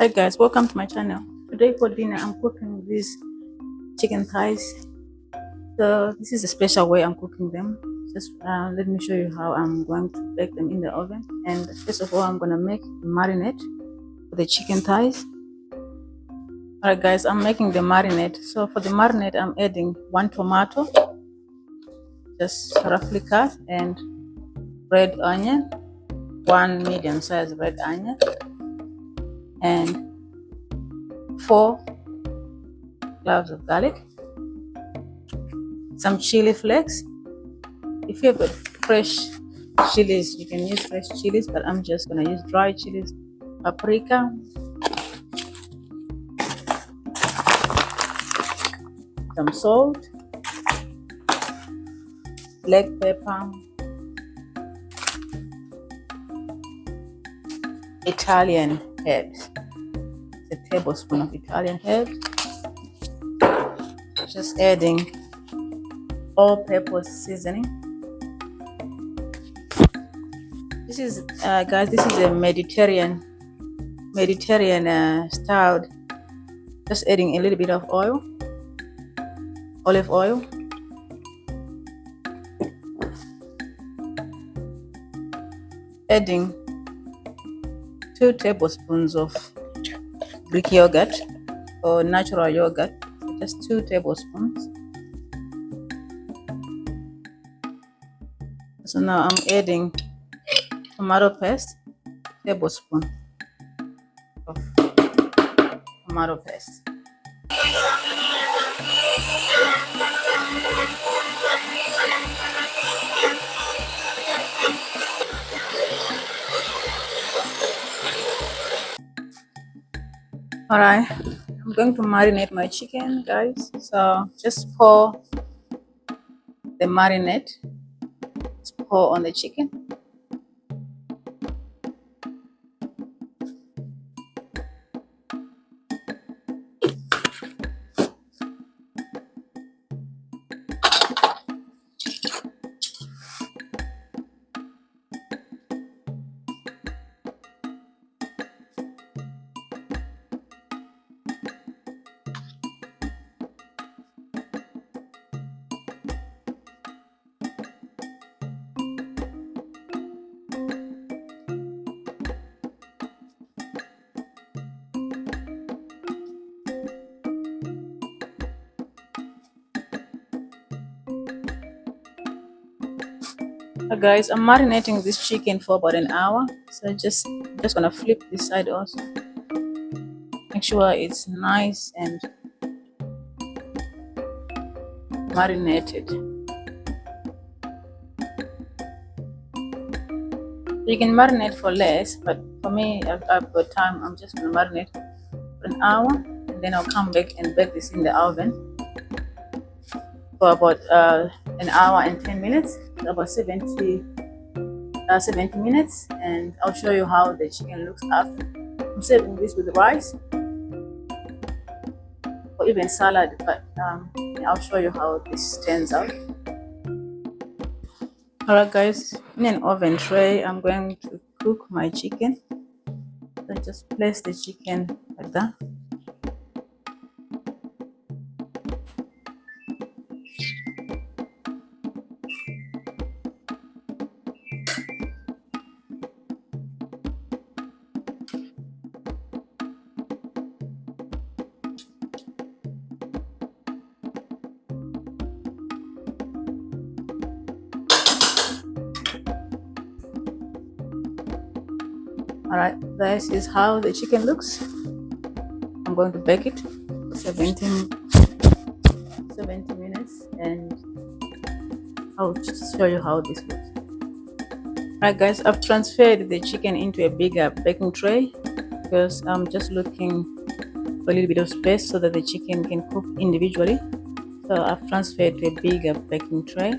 Hi guys, welcome to my channel. Today for dinner I'm cooking these chicken thighs. So this is a special way I'm cooking them. Just let me show you how I'm going to bake them in the oven. And first of all, I'm going to make the marinade for the chicken thighs. Alright guys, I'm making the marinade. So for the marinade I'm adding 1 tomato, just roughly cut, and red onion, 1 medium sized red onion, and 4 cloves of garlic, some chili flakes. If you have fresh chilies, you can use fresh chilies, but I'm just gonna use dry chilies. Paprika, some salt, black pepper, Italian herbs, a tablespoon of Italian herbs. Just adding all-purpose seasoning. This is guys, this is a Mediterranean styled. Just adding a little bit of oil, olive oil, adding 2 tablespoons of Greek yogurt or natural yogurt, just 2 tablespoons. So now I'm adding tomato paste, tablespoon of tomato paste. Alright, I'm going to marinate my chicken, guys. So just pour the marinade, just pour on the chicken. Guys, I'm marinating this chicken for about an hour. So just gonna flip this side also. Make sure it's nice and marinated. You can marinate for less, but for me, I've got time. I'm just gonna marinate for an hour, and then I'll come back and bake this in the oven for about an hour and 10 minutes, about 70 minutes, and I'll show you how the chicken looks after. I'm serving this with rice or even salad, but I'll show you how this turns out. Alright guys, in an oven tray I'm going to cook my chicken. So just place the chicken like that. Alright, this is how the chicken looks. I'm going to bake it for 70 minutes, and I'll just show you how this looks. Alright guys, I've transferred the chicken into a bigger baking tray because I'm just looking for a little bit of space so that the chicken can cook individually. So I've transferred to a bigger baking tray.